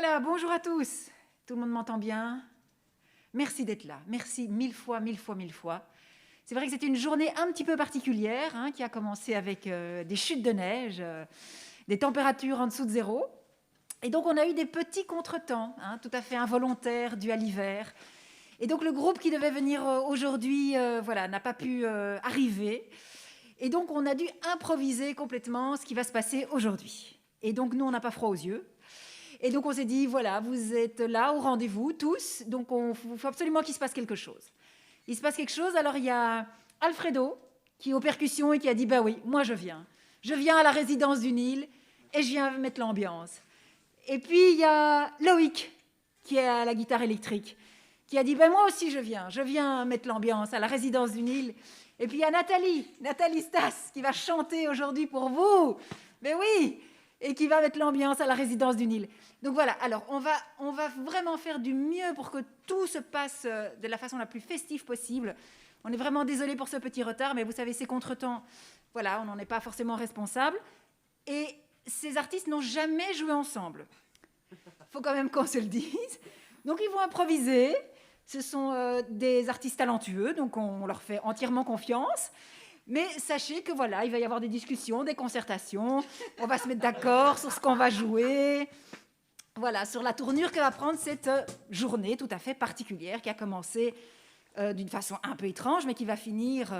Voilà, bonjour à tous. Tout le monde m'entend bien? Merci d'être là. Merci mille fois, mille fois, mille fois. C'est vrai que c'était une journée un petit peu particulière qui a commencé avec des chutes de neige, des températures en dessous de zéro. Et donc, on a eu des petits contretemps, tout à fait involontaires, dus à l'hiver. Et donc, le groupe qui devait venir aujourd'hui n'a pas pu arriver. Et donc, on a dû improviser complètement ce qui va se passer aujourd'hui. Et donc, nous, on n'a pas froid aux yeux. Et donc, on s'est dit, voilà, vous êtes là au rendez-vous, tous. Donc, il faut absolument qu'il se passe quelque chose. Il se passe quelque chose. Alors, il y a Alfredo qui est aux percussions et qui a dit, bah oui, moi, je viens. Je viens à la résidence du Nil et je viens mettre l'ambiance. Et puis, il y a Loïc qui est à la guitare électrique qui a dit, ben moi aussi, je viens mettre l'ambiance à la résidence du Nil. Et puis, il y a Nathalie Stas qui va chanter aujourd'hui pour vous. Mais oui, et qui va mettre l'ambiance à la résidence du Nil. Donc voilà, alors on va vraiment faire du mieux pour que tout se passe de la façon la plus festive possible. On est vraiment désolé pour ce petit retard, mais vous savez, ces contretemps, voilà, on n'en est pas forcément responsable. Et ces artistes n'ont jamais joué ensemble. Il faut quand même qu'on se le dise. Donc ils vont improviser. Ce sont des artistes talentueux, donc on leur fait entièrement confiance. Mais sachez que voilà, il va y avoir des discussions, des concertations. On va se mettre d'accord sur ce qu'on va jouer. Voilà, sur la tournure que va prendre cette journée tout à fait particulière qui a commencé d'une façon un peu étrange, mais qui va finir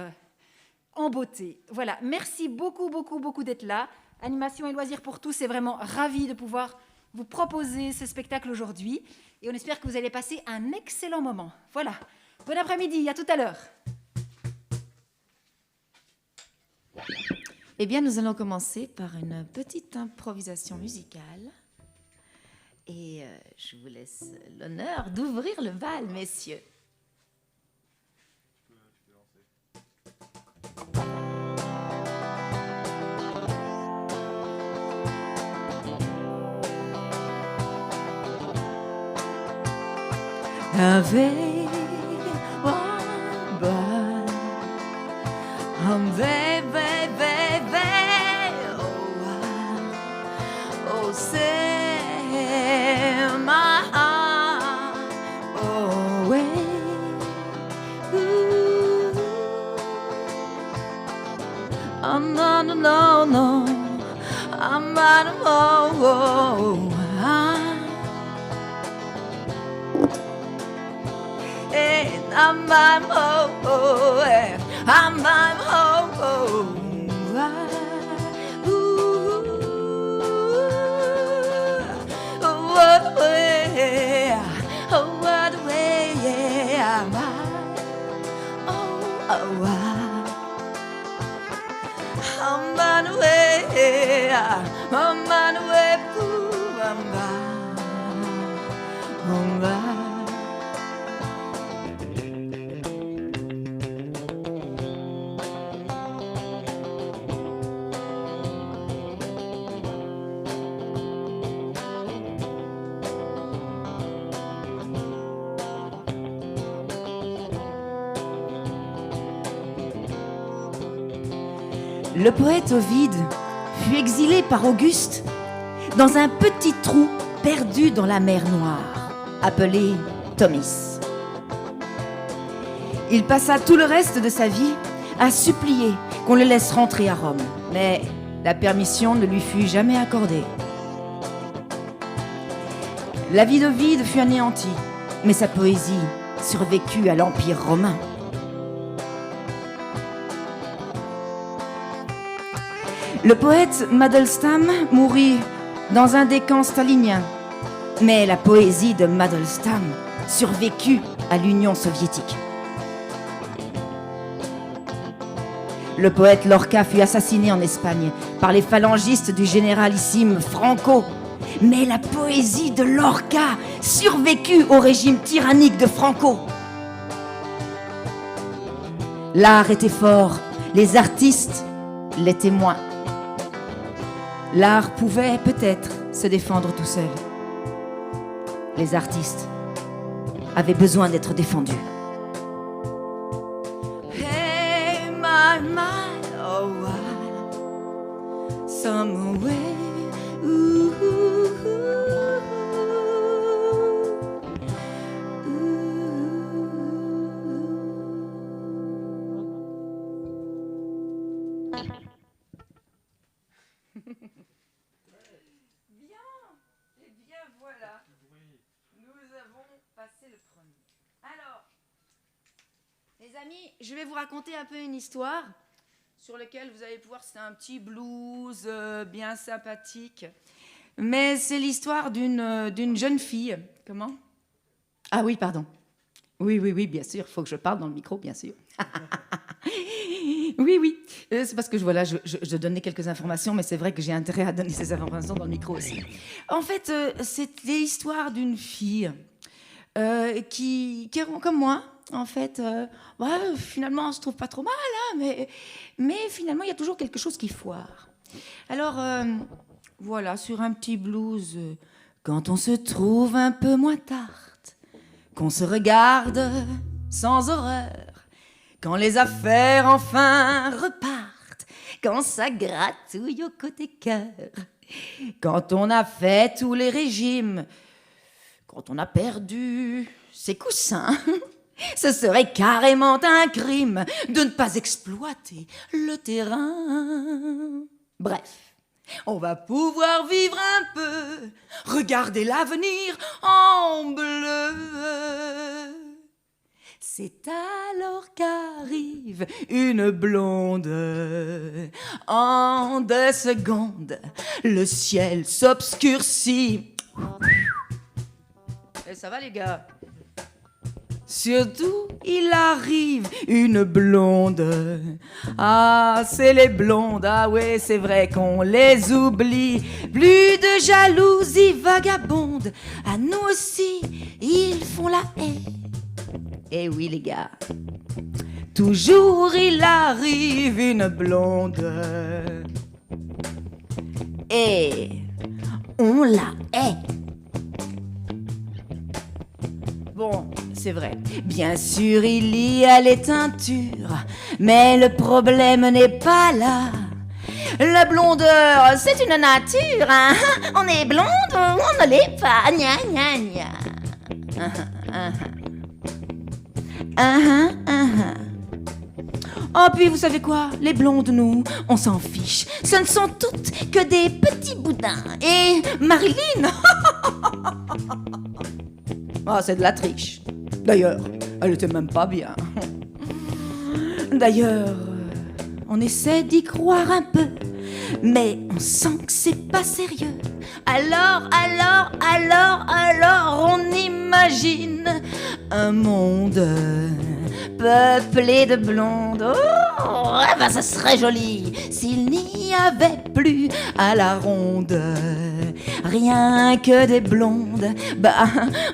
en beauté. Voilà, merci beaucoup, beaucoup, beaucoup d'être là. Animation et loisirs pour tous, c'est vraiment ravi de pouvoir vous proposer ce spectacle aujourd'hui. Et on espère que vous allez passer un excellent moment. Voilà, bon après-midi, à tout à l'heure. Eh bien, nous allons commencer par une petite improvisation musicale. Et je vous laisse l'honneur d'ouvrir le bal, messieurs. Avec one bal, oh, say my heart, oh, way, ooh. No, I'm not alone. I'm home. What a way, yeah. I'm on the way, I'm on the way, ooh, I'm back. Le poète Ovide fut exilé par Auguste dans un petit trou perdu dans la mer Noire, appelé Tomis. Il passa tout le reste de sa vie à supplier qu'on le laisse rentrer à Rome, mais la permission ne lui fut jamais accordée. La vie d'Ovide fut anéantie, mais sa poésie survécut à l'Empire romain. Le poète Mandelstam mourut dans un des camps staliniens, mais la poésie de Mandelstam survécut à l'Union soviétique. Le poète Lorca fut assassiné en Espagne par les phalangistes du généralissime Franco, mais la poésie de Lorca survécut au régime tyrannique de Franco. L'art était fort, les artistes l'étaient moins. L'art pouvait peut-être se défendre tout seul. Les artistes avaient besoin d'être défendus. Hey, my, oh, some way, ooh, amis, je vais vous raconter un peu une histoire sur laquelle vous allez pouvoir, c'est un petit blues bien sympathique. Mais c'est l'histoire d'une jeune fille. Comment? Ah oui, pardon. Oui, bien sûr, il faut que je parle dans le micro, bien sûr. Oui. C'est parce que je donnais quelques informations, mais c'est vrai que j'ai intérêt à donner ces informations dans le micro aussi. En fait, c'est l'histoire d'une fille qui est comme moi, en fait. Finalement, on se trouve pas trop mal, hein, mais finalement, il y a toujours quelque chose qui foire. Alors, voilà, sur un petit blues, quand on se trouve un peu moins tard, qu'on se regarde sans horreur, quand les affaires enfin repartent, quand ça gratouille au côté cœur, quand on a fait tous les régimes, quand on a perdu ses coussins, ce serait carrément un crime de ne pas exploiter le terrain. Bref, on va pouvoir vivre un peu, regarder l'avenir en bleu. C'est alors qu'arrive une blonde. En 2 secondes, le ciel s'obscurcit. Et ça va les gars? Surtout, il arrive une blonde. Ah, c'est les blondes. Ah ouais, c'est vrai qu'on les oublie. Plus de jalousie vagabonde. À nous aussi, ils font la haie. Eh oui, les gars. Toujours, il arrive une blonde. Et on la hait. Bon, c'est vrai. Bien sûr, il y a les teintures, mais le problème n'est pas là. La blondeur, c'est une nature, hein. On est blonde, on ne l'est pas, gna gna gna. Oh, puis vous savez quoi? Les blondes, nous, on s'en fiche. Ce ne sont toutes que des petits boudins. Et Marilyn... Ah, c'est de la triche. D'ailleurs, elle était même pas bien. D'ailleurs, on essaie d'y croire un peu, mais on sent que c'est pas sérieux. Alors, on imagine un monde peuplé de blondes. Oh, eh ben ça serait joli s'il n'y avait plus à la ronde rien que des blondes. Bah,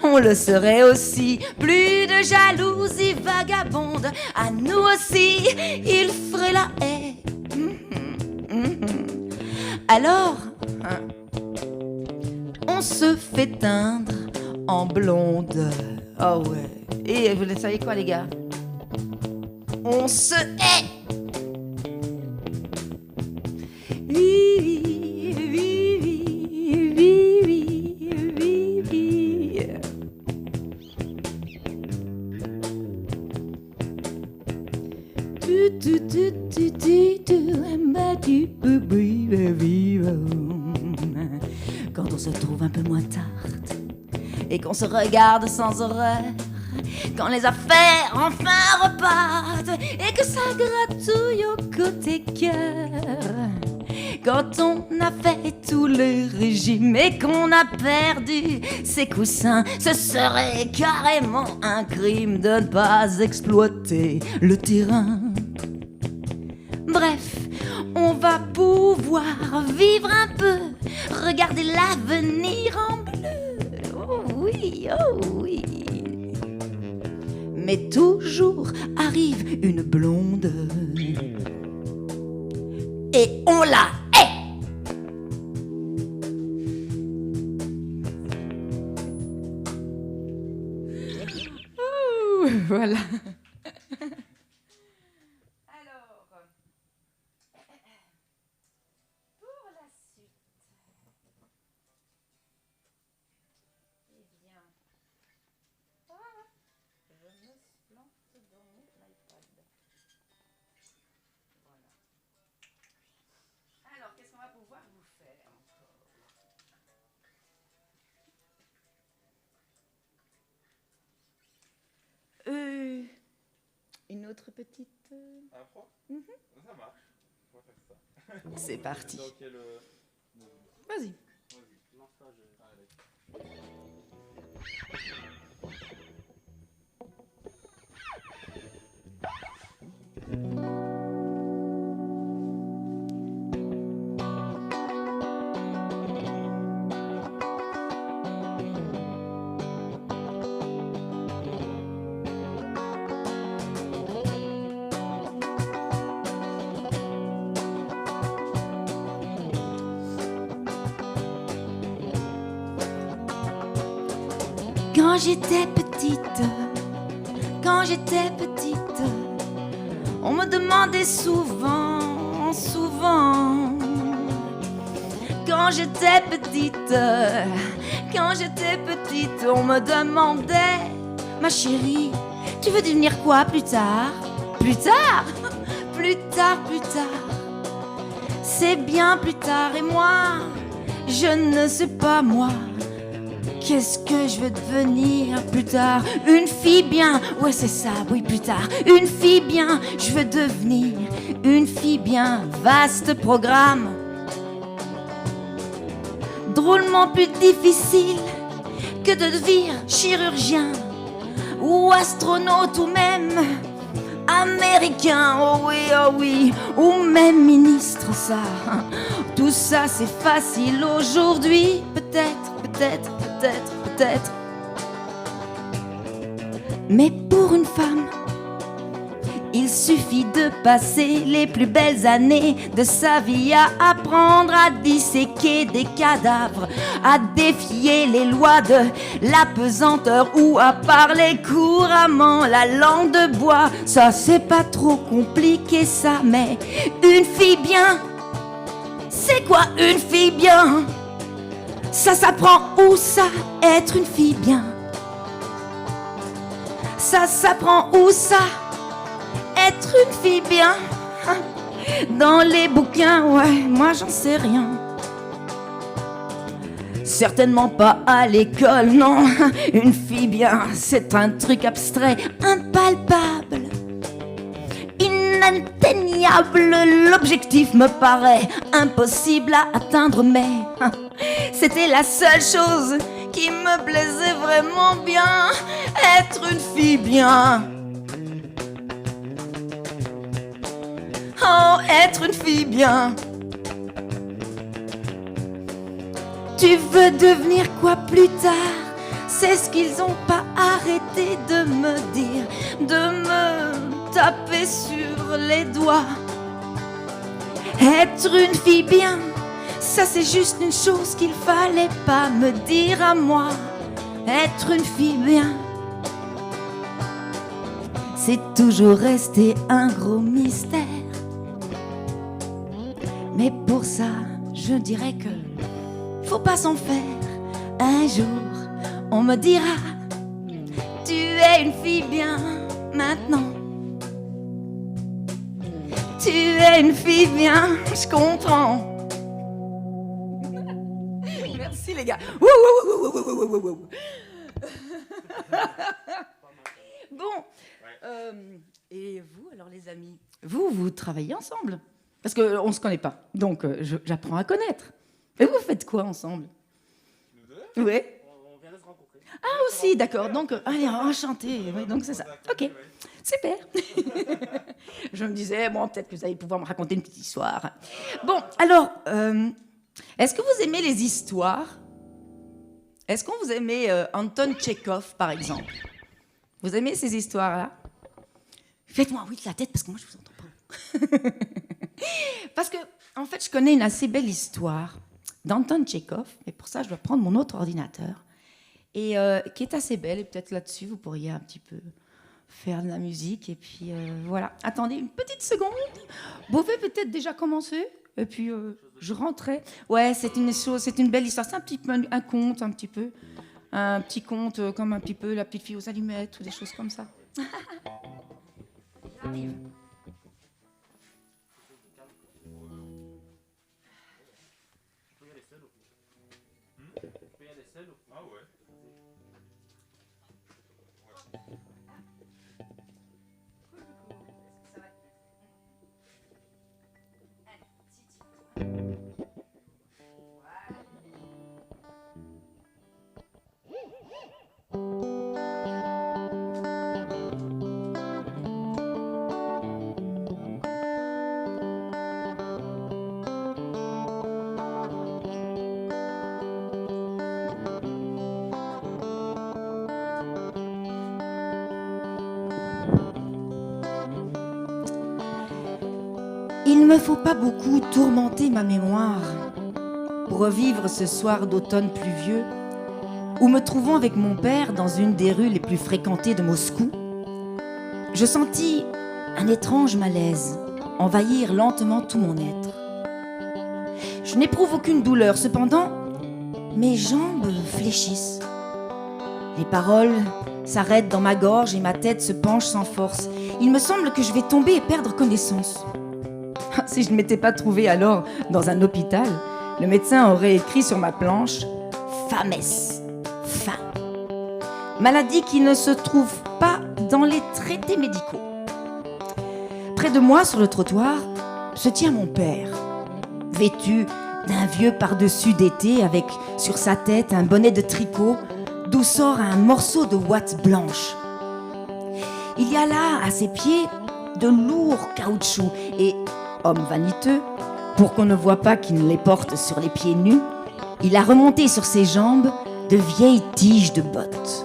on le serait aussi. Plus de jalousie vagabonde. À nous aussi, il ferait la haie. Alors, on se fait teindre en blonde. Oh ouais. Et vous savez quoi, les gars? On se hait. Quand on se trouve un peu moins tard et qu'on se regarde sans horreur, quand les affaires enfin repartent et que ça gratouille au côté cœur, quand on a fait tous les régimes et qu'on a perdu ses coussins, ce serait carrément un crime de ne pas exploiter le terrain. Bref, on va pouvoir vivre un peu, regarder l'avenir en bleu. Oh oui. Mais toujours arrive une blonde et on la hait. Voilà. Alors, pour la suite, eh bien, je me plante dans mon iPad. Voilà. Alors, qu'est-ce qu'on va pouvoir vous faire encore? notre petite... Impro. Ça marche. On va faire ça. C'est parti. Dans quel, Vas-y. Vas-y. Non, ça, je... Allez. Quand j'étais petite, on me demandait souvent. Quand j'étais petite, on me demandait, ma chérie, tu veux devenir quoi plus tard? Plus tard. C'est bien plus tard et moi, je ne sais pas moi. Qu'est-ce que je veux devenir plus tard? Une fille bien, ouais c'est ça, oui plus tard. Une fille bien, je veux devenir une fille bien. Vaste programme, drôlement plus difficile que de devenir chirurgien ou astronaute ou même américain, oh oui, ou même ministre, ça. Tout ça c'est facile aujourd'hui, peut-être. Mais pour une femme, il suffit de passer les plus belles années de sa vie à apprendre à disséquer des cadavres, à défier les lois de la pesanteur ou à parler couramment la langue de bois. Ça c'est pas trop compliqué ça, mais une fille bien, c'est quoi une fille bien? Ça s'apprend où ça, être une fille bien? Ça s'apprend où ça, être une fille bien? Dans les bouquins, ouais, moi j'en sais rien. Certainement pas à l'école, non. Une fille bien, c'est un truc abstrait, impalpable, inatteignable. L'objectif me paraît impossible à atteindre, mais c'était la seule chose qui me plaisait vraiment bien, être une fille bien. Oh, être une fille bien. Tu veux devenir quoi plus tard? C'est ce qu'ils ont pas arrêté de me dire, de me taper sur les doigts. Être une fille bien, ça c'est juste une chose qu'il fallait pas me dire à moi. Être une fille bien, c'est toujours resté un gros mystère. Mais pour ça, je dirais que faut pas s'en faire. Un jour, on me dira, tu es une fille bien maintenant. Tu es une fille bien, je comprends. Merci les gars. Bon, et vous alors les amis, vous travaillez ensemble? Parce qu'on ne se connaît pas, donc j'apprends à connaître. Et vous faites quoi ensemble? Nous deux? Ouais. On vient de se rencontrer. Ah aussi, d'accord, donc allez, enchanté, oui, donc c'est ça. Ok, super. Je me disais, bon, peut-être que vous allez pouvoir me raconter une petite histoire. Bon, alors, est-ce que vous aimez les histoires? Est-ce qu'on vous aimez Anton Tchekhov, par exemple? Vous aimez ces histoires-là? Faites-moi oui de la tête, parce que moi, je vous entends pas. Parce que, en fait, je connais une assez belle histoire d'Anton Tchekhov, et pour ça, je dois prendre mon autre ordinateur, et qui est assez belle, et peut-être là-dessus, vous pourriez un petit peu faire de la musique, et puis voilà. Attendez une petite seconde. Vous pouvez peut-être déjà commencer, et puis je rentrais. Ouais, c'est une belle histoire. C'est un petit peu un conte, un petit conte comme un petit peu La petite fille aux allumettes, ou des choses comme ça. J'arrive. Ah ouais. Il me faut pas beaucoup tourmenter ma mémoire pour revivre ce soir d'automne pluvieux où, me trouvant avec mon père dans une des rues les plus fréquentées de Moscou, je sentis un étrange malaise envahir lentement tout mon être. Je n'éprouve aucune douleur, cependant, mes jambes fléchissent. Les paroles s'arrêtent dans ma gorge et ma tête se penche sans force. Il me semble que je vais tomber et perdre connaissance. Si je ne m'étais pas trouvée alors dans un hôpital, le médecin aurait écrit sur ma planche « Famesse », faim. Maladie qui ne se trouve pas dans les traités médicaux. Près de moi, sur le trottoir, se tient mon père, vêtu d'un vieux pardessus d'été avec sur sa tête un bonnet de tricot d'où sort un morceau de ouate blanche. Il y a là, à ses pieds, de lourds caoutchoucs et, homme vaniteux, pour qu'on ne voit pas qu'il les porte sur les pieds nus, il a remonté sur ses jambes de vieilles tiges de bottes.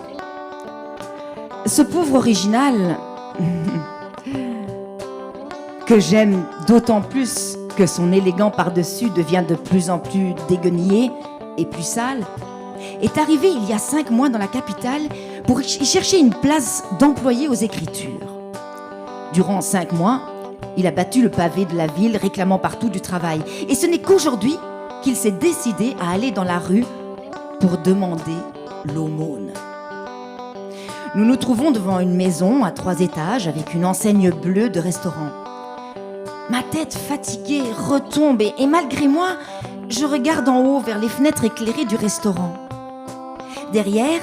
Ce pauvre original, que j'aime d'autant plus que son élégant par-dessus devient de plus en plus déguenillé et plus sale, est arrivé il y a 5 mois dans la capitale pour y chercher une place d'employé aux écritures. Durant 5 mois, il a battu le pavé de la ville réclamant partout du travail. Et ce n'est qu'aujourd'hui qu'il s'est décidé à aller dans la rue pour demander l'aumône. Nous nous trouvons devant une maison à 3 étages avec une enseigne bleue de restaurant. Ma tête fatiguée retombe et malgré moi, je regarde en haut vers les fenêtres éclairées du restaurant. Derrière,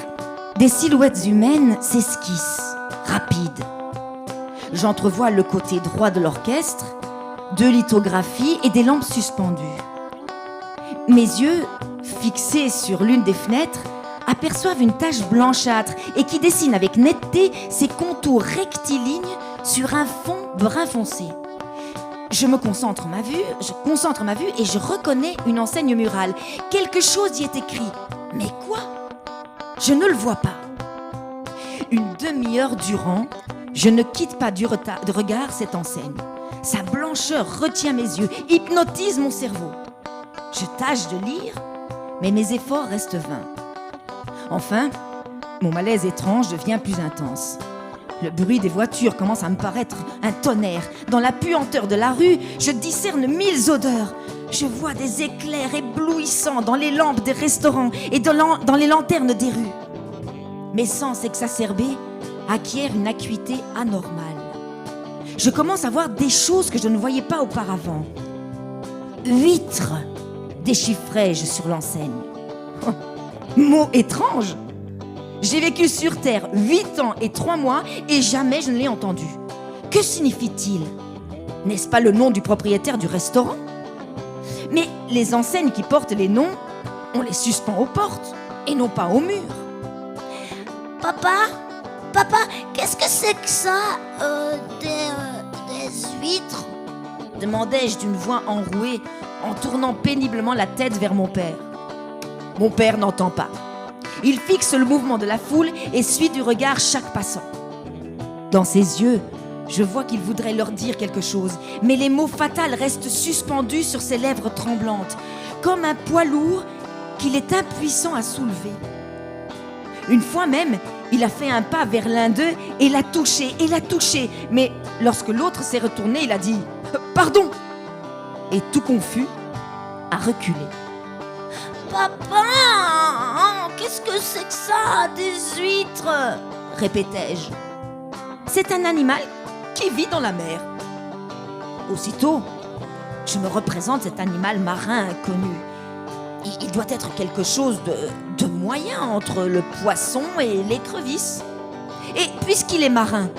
des silhouettes humaines s'esquissent, rapides. J'entrevois le côté droit de l'orchestre, 2 lithographies et des lampes suspendues. Mes yeux, fixés sur l'une des fenêtres, aperçoivent une tache blanchâtre et qui dessine avec netteté ses contours rectilignes sur un fond brun foncé. Je concentre ma vue et je reconnais une enseigne murale. Quelque chose y est écrit. Mais quoi ? Je ne le vois pas. Une demi-heure durant, je ne quitte pas de regard cette enseigne. Sa blancheur retient mes yeux, hypnotise mon cerveau. Je tâche de lire, mais mes efforts restent vains. Enfin, mon malaise étrange devient plus intense. Le bruit des voitures commence à me paraître un tonnerre. Dans la puanteur de la rue, je discerne 1000 odeurs. Je vois des éclairs éblouissants dans les lampes des restaurants et dans les lanternes des rues. Mes sens exacerbés acquièrent une acuité anormale. Je commence à voir des choses que je ne voyais pas auparavant. Huîtres, déchiffrai-je sur l'enseigne. Oh, mot étrange! J'ai vécu sur Terre 8 ans et 3 mois et jamais je ne l'ai entendu. Que signifie-t-il? N'est-ce pas le nom du propriétaire du restaurant? Mais les enseignes qui portent les noms, on les suspend aux portes et non pas aux murs. Papa, qu'est-ce que c'est que ça? Des huîtres? Demandai-je d'une voix enrouée en tournant péniblement la tête vers mon père. Mon père n'entend pas. Il fixe le mouvement de la foule et suit du regard chaque passant. Dans ses yeux, je vois qu'il voudrait leur dire quelque chose, mais les mots fatals restent suspendus sur ses lèvres tremblantes, comme un poids lourd qu'il est impuissant à soulever. Une fois même, il a fait un pas vers l'un d'eux et l'a touché, mais lorsque l'autre s'est retourné, il a dit « Pardon !» et tout confus, a reculé. Papa, qu'est-ce que c'est que ça, des huîtres? Répétai-je. C'est un animal qui vit dans la mer. Aussitôt, je me représente cet animal marin inconnu. Il doit être quelque chose de moyen entre le poisson et l'écrevisse. Et puisqu'il est marin,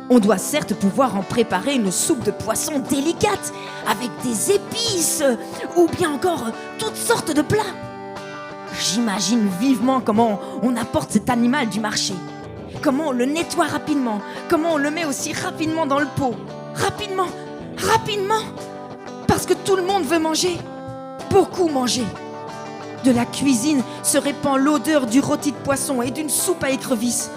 on doit certes pouvoir en préparer une soupe de poisson délicate avec des épices ou bien encore toutes sortes de plats. J'imagine vivement comment on apporte cet animal du marché. Comment on le nettoie rapidement. Comment on le met aussi rapidement dans le pot. Rapidement. Parce que tout le monde veut manger. Beaucoup manger. De la cuisine se répand l'odeur du rôti de poisson et d'une soupe à écrevisses.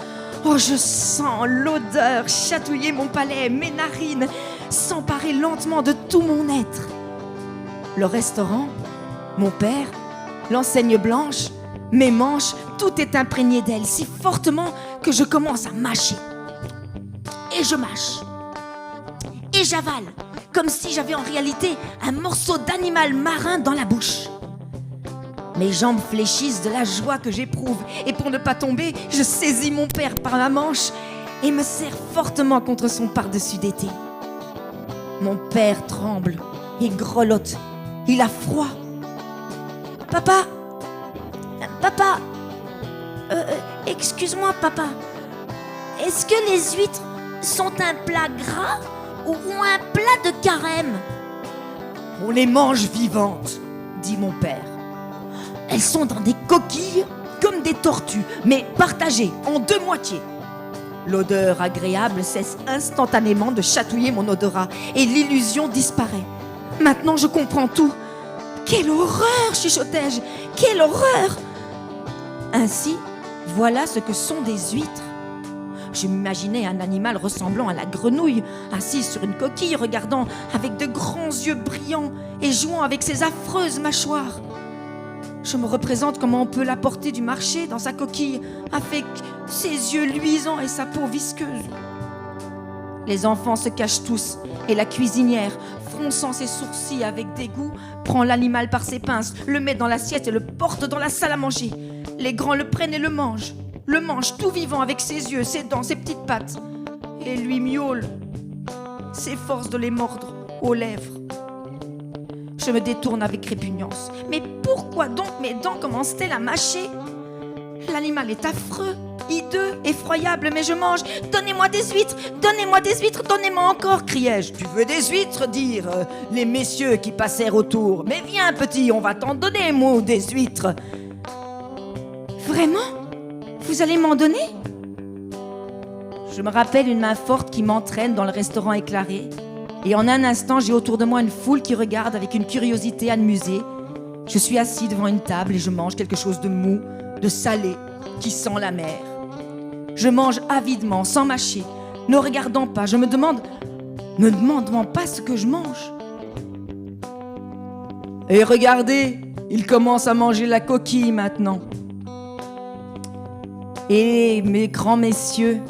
Oh, je sens l'odeur chatouiller mon palais, mes narines. s'emparer lentement de tout mon être. Le restaurant, mon père, l'enseigne blanche, mes manches, tout est imprégné d'elle si fortement que je commence à mâcher. Et je mâche. Et j'avale, comme si j'avais en réalité un morceau d'animal marin dans la bouche. Mes jambes fléchissent de la joie que j'éprouve et pour ne pas tomber, je saisis mon père par la manche et me serre fortement contre son pardessus d'été. Mon père tremble et grelotte. Il a froid. Papa, excuse-moi papa, est-ce que les huîtres sont un plat gras ou un plat de carême? On les mange vivantes, dit mon père. Elles sont dans des coquilles comme des tortues, mais partagées en deux moitiés. L'odeur agréable cesse instantanément de chatouiller mon odorat et l'illusion disparaît. Maintenant je comprends tout. Quelle horreur, chuchotai-je, quelle horreur! Ainsi, voilà ce que sont des huîtres. Je m'imaginais un animal ressemblant à la grenouille, assis sur une coquille, regardant avec de grands yeux brillants et jouant avec ses affreuses mâchoires. Je me représente comment on peut l'apporter du marché dans sa coquille, avec ses yeux luisants et sa peau visqueuse. Les enfants se cachent tous, et la cuisinière, fronçant ses sourcils avec dégoût, prend l'animal par ses pinces, le met dans l'assiette et le porte dans la salle à manger. Les grands le prennent et le mangent tout vivant avec ses yeux, ses dents, ses petites pattes. Et lui miaule, s'efforce de les mordre aux lèvres. Je me détourne avec répugnance. Mais pourquoi donc mes dents commencent-elles à mâcher? L'animal est affreux, hideux, effroyable, mais je mange. Donnez-moi des huîtres, donnez-moi des huîtres, donnez-moi encore, criai-je. Tu veux des huîtres, dirent les messieurs qui passèrent autour. Mais viens, petit, on va t'en donner, moi, des huîtres. Vraiment? Vous allez m'en donner? Je me rappelle une main forte qui m'entraîne dans le restaurant éclairé. Et en un instant, j'ai autour de moi une foule qui regarde avec une curiosité amusée. Je suis assis devant une table et je mange quelque chose de mou, de salé, qui sent la mer. Je mange avidement, sans mâcher, ne regardant pas. Je me demande, ne demandant pas ce que je mange. Et regardez, il commence à manger la coquille maintenant. Et mes grands messieurs,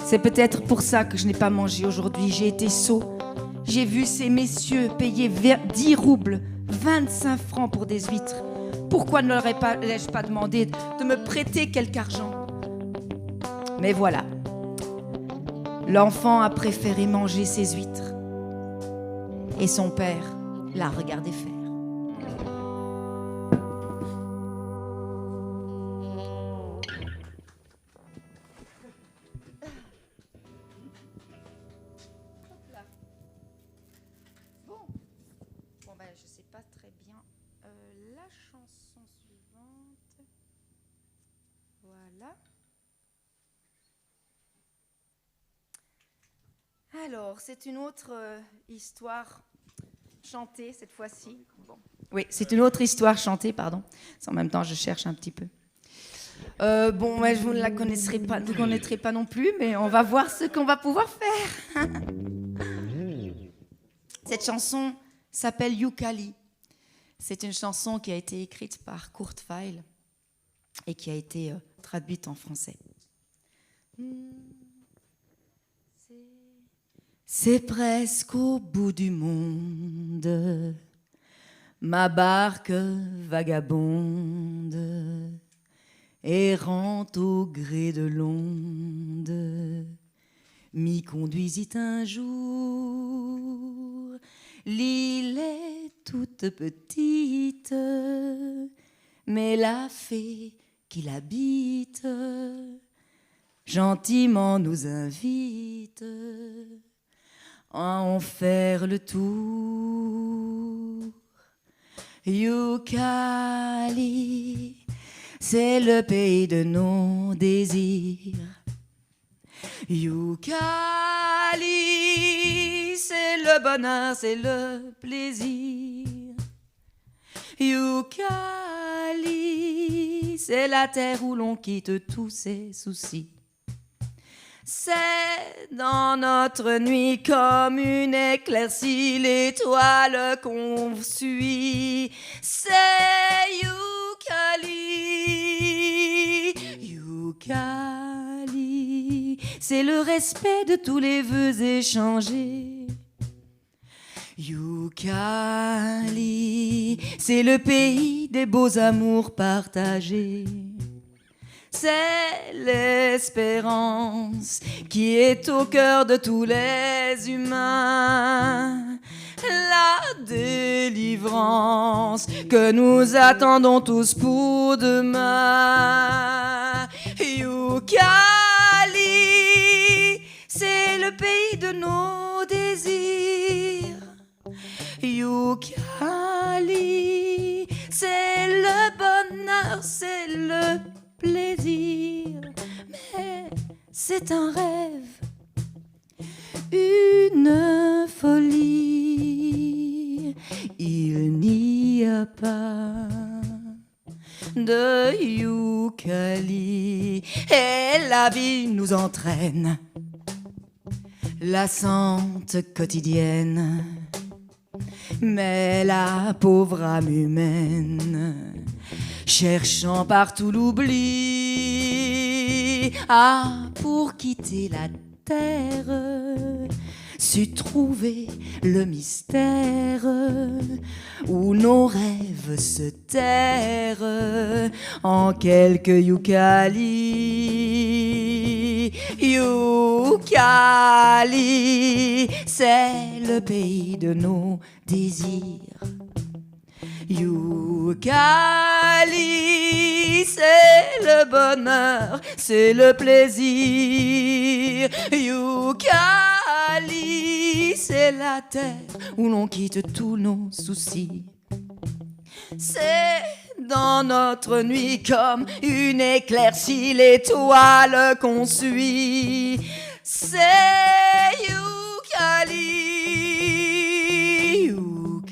c'est peut-être pour ça que je n'ai pas mangé aujourd'hui. J'ai été sot. J'ai vu ces messieurs payer 10 roubles, 25 francs pour des huîtres. Pourquoi ne leur ai-je pas demandé de me prêter quelque argent? Mais voilà. L'enfant a préféré manger ses huîtres. Et son père l'a regardé faire. Je sais pas très bien la chanson suivante. Voilà. Alors, c'est une autre histoire chantée cette fois-ci. Bon. Oui, c'est une autre histoire chantée, pardon. En même temps, je cherche un petit peu. Vous ne la connaîtrez pas non plus, mais on va voir ce qu'on va pouvoir faire. Cette chanson s'appelle Yooka-Lee. C'est une chanson qui a été écrite par Kurt Weill et qui a été traduite en français. C'est presque au bout du monde, ma barque vagabonde, errante au gré de l'onde, m'y conduisit un jour. L'île est toute petite, mais la fée qui l'habite gentiment nous invite à en faire le tour. Yooka-Lee, c'est le pays de nos désirs. Yooka-Lee, c'est le bonheur, c'est le plaisir. Yooka-Lee, c'est la terre où l'on quitte tous ses soucis. C'est dans notre nuit comme une éclaircie, l'étoile qu'on suit. C'est Youkali, Youkali. C'est le respect de tous les vœux échangés. Youkali, c'est le pays des beaux amours partagés. C'est l'espérance qui est au cœur de tous les humains. La délivrance que nous attendons tous pour demain. Youkali, c'est le pays de nos désirs. Youkali, c'est le bonheur, c'est le plaisir, mais c'est un rêve, une folie. Il n'y a pas de Youkali et la vie nous entraîne, la sente quotidienne. Mais la pauvre âme humaine, cherchant partout l'oubli, a pour quitter la terre su trouver le mystère où nos rêves se terrent en quelques Youkali. Youkali, c'est le pays de nos désirs. Youkali, c'est le bonheur, c'est le plaisir. Youkali, c'est la terre où l'on quitte tous nos soucis. C'est dans notre nuit comme une éclaircie, l'étoile qu'on suit. C'est Youkali, Youkali.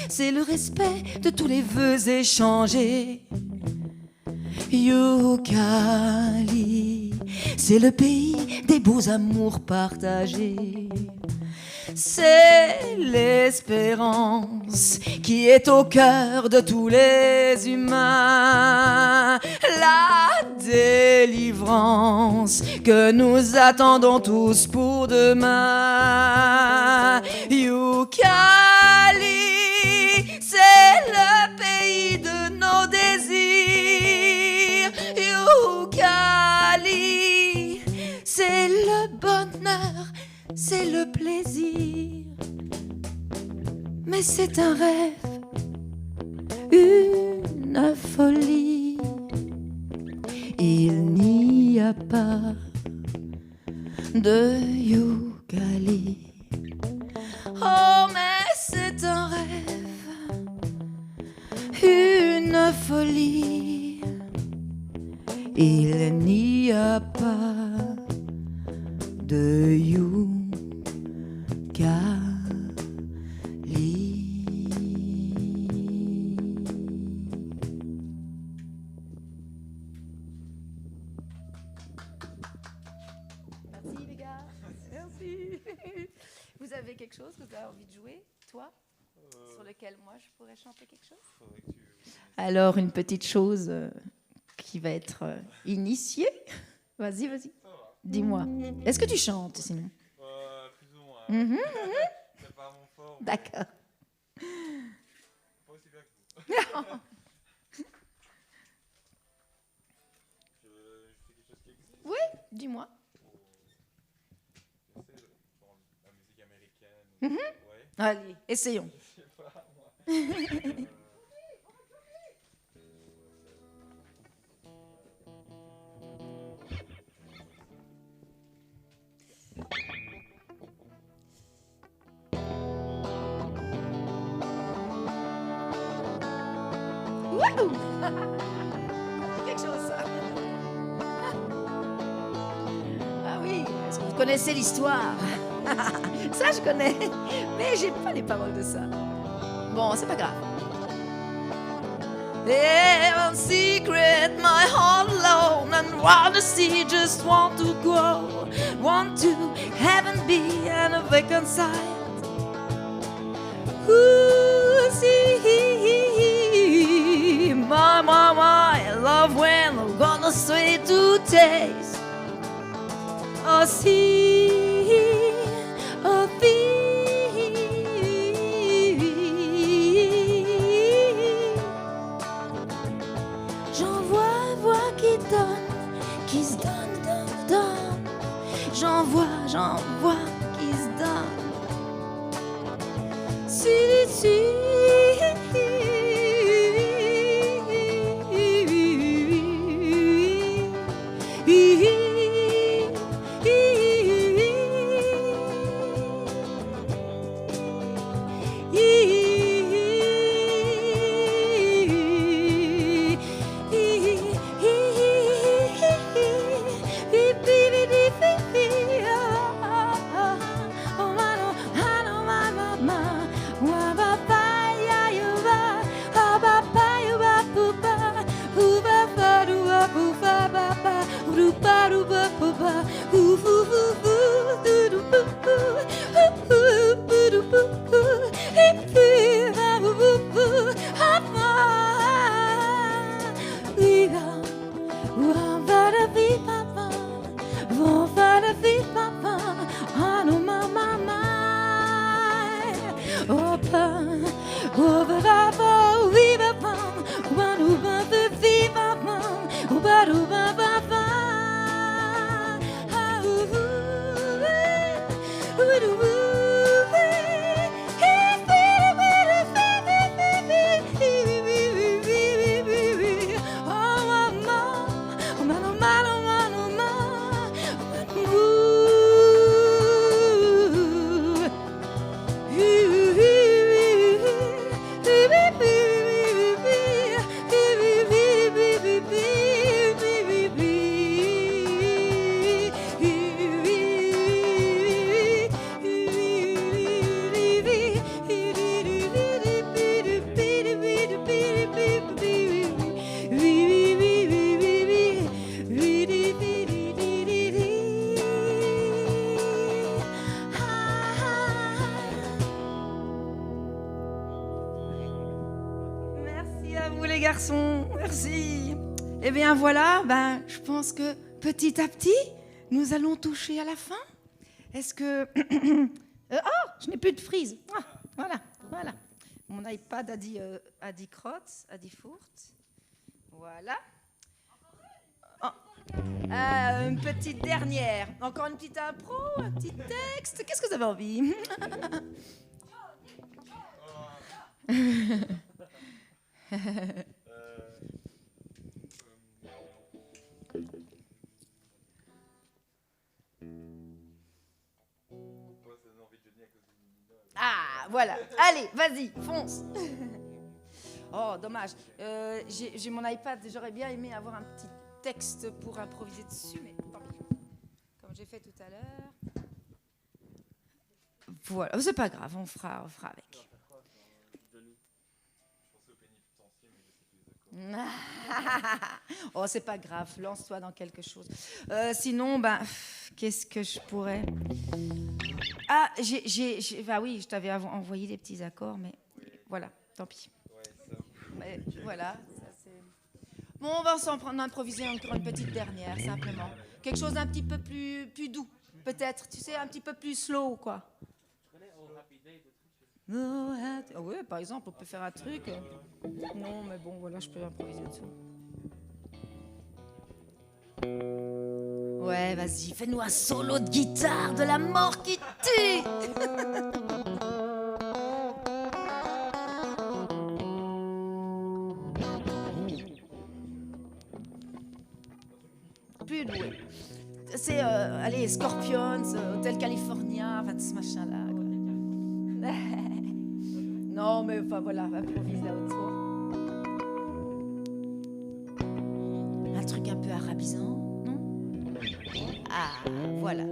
C'est le respect de tous les vœux échangés. Youkali, c'est le pays des beaux amours partagés. C'est l'espérance qui est au cœur de tous les humains. La délivrance que nous attendons tous pour demain. Youkali, c'est le pays de nos désirs. Youkali, c'est le bonheur, c'est le plaisir, mais c'est un rêve, une folie. Il n'y a pas de Youkali. Oh, mais c'est un rêve, une folie. Il n'y a pas de Youkali. Merci les gars. Merci. Vous avez quelque chose que vous avez envie de jouer, toi, sur lequel moi je pourrais chanter quelque chose? Alors une petite chose qui va être initiée. Vas-y, vas-y. Dis-moi. Est-ce que tu chantes sinon? Plus ou moins. C'est pas mon fort. D'accord. Pas aussi bien que vous. Je fais quelque chose qui existe. Oui, dis-moi. Je sais, genre la musique américaine. Ouais. Allez, essayons. Je sais pas, moi. Wouhou! C'est quelque chose, ça. Ah oui, est-ce que vous connaissez l'histoire? Ça, je connais, mais j'ai pas les paroles de ça. Bon, c'est pas grave. In secret, my heart alone and wanna see, just want to go, want to heaven be and reconciled. Ooh, see, my love when I'm gonna say to taste. Oh, see, oh, j'en vois qui donne, qui se donne. J'en vois qui se donne. Garçons, merci. Eh bien voilà, je pense que petit à petit, nous allons toucher à la fin. Est-ce que... je n'ai plus de frise. Voilà. Mon iPad a dit crotte, a dit fourte. Voilà. Une petite dernière. Encore une petite impro, un petit texte. Qu'est-ce que vous avez envie? Ah, voilà. Allez, vas-y, fonce. Oh, dommage. J'ai mon iPad, j'aurais bien aimé avoir un petit texte pour improviser dessus, mais tant pis. Comme j'ai fait tout à l'heure. Voilà, c'est pas grave, on fera avec. Oh, c'est pas grave, lance-toi dans quelque chose. Sinon, qu'est-ce que je pourrais... Ah, oui, je t'avais envoyé des petits accords, mais voilà, tant pis. Mais, voilà, ça c'est... Bon, on va s'en prendre, improviser encore une petite dernière, simplement. Quelque chose d'un petit peu plus doux, peut-être, tu sais, un petit peu plus slow, quoi. Oui, par exemple, on peut faire un truc. Non, mais bon, voilà, je peux improviser dessus. Ouais, vas-y, fais-nous un solo de guitare de la mort qui tue. Plus doué. C'est, allez, Scorpions, Hotel California, enfin, tout ce machin-là, quoi. Non, mais enfin, voilà, improvise là autour. Un truc un peu arabisant, non? Ah, voilà.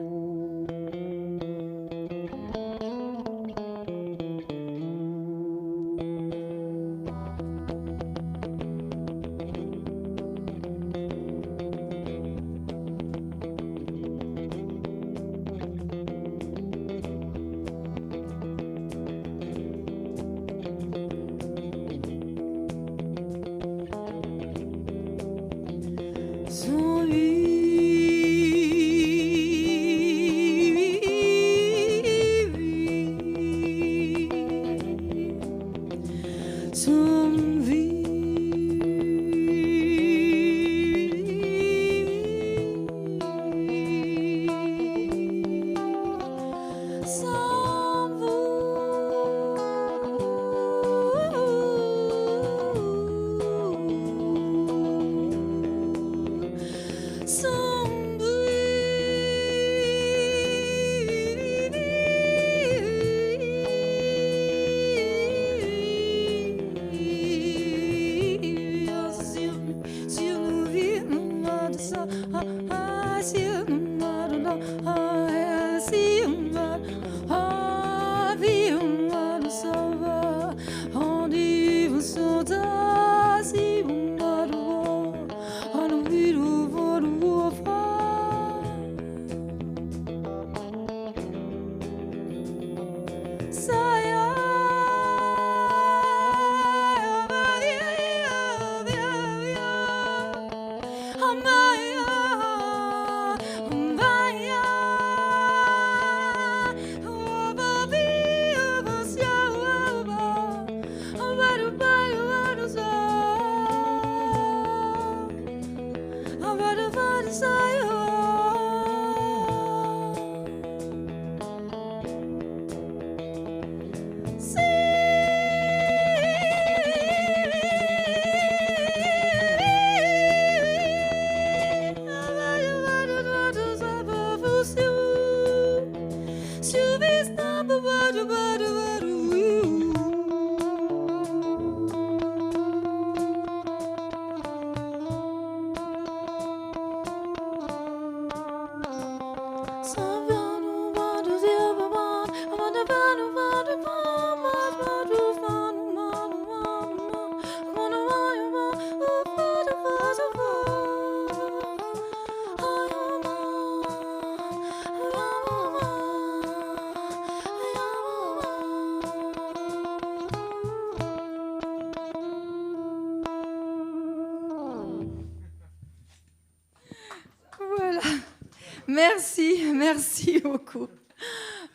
Merci beaucoup.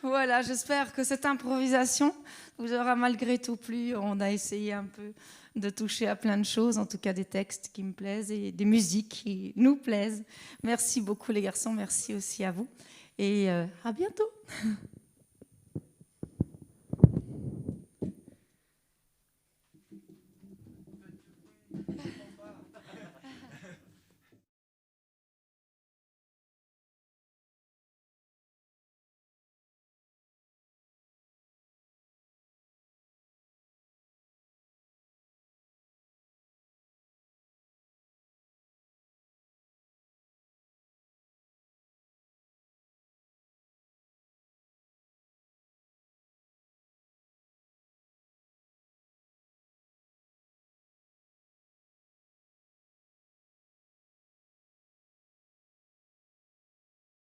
Voilà, j'espère que cette improvisation vous aura malgré tout plu. On a essayé un peu de toucher à plein de choses, en tout cas des textes qui me plaisent et des musiques qui nous plaisent. Merci beaucoup les garçons, merci aussi à vous et à bientôt.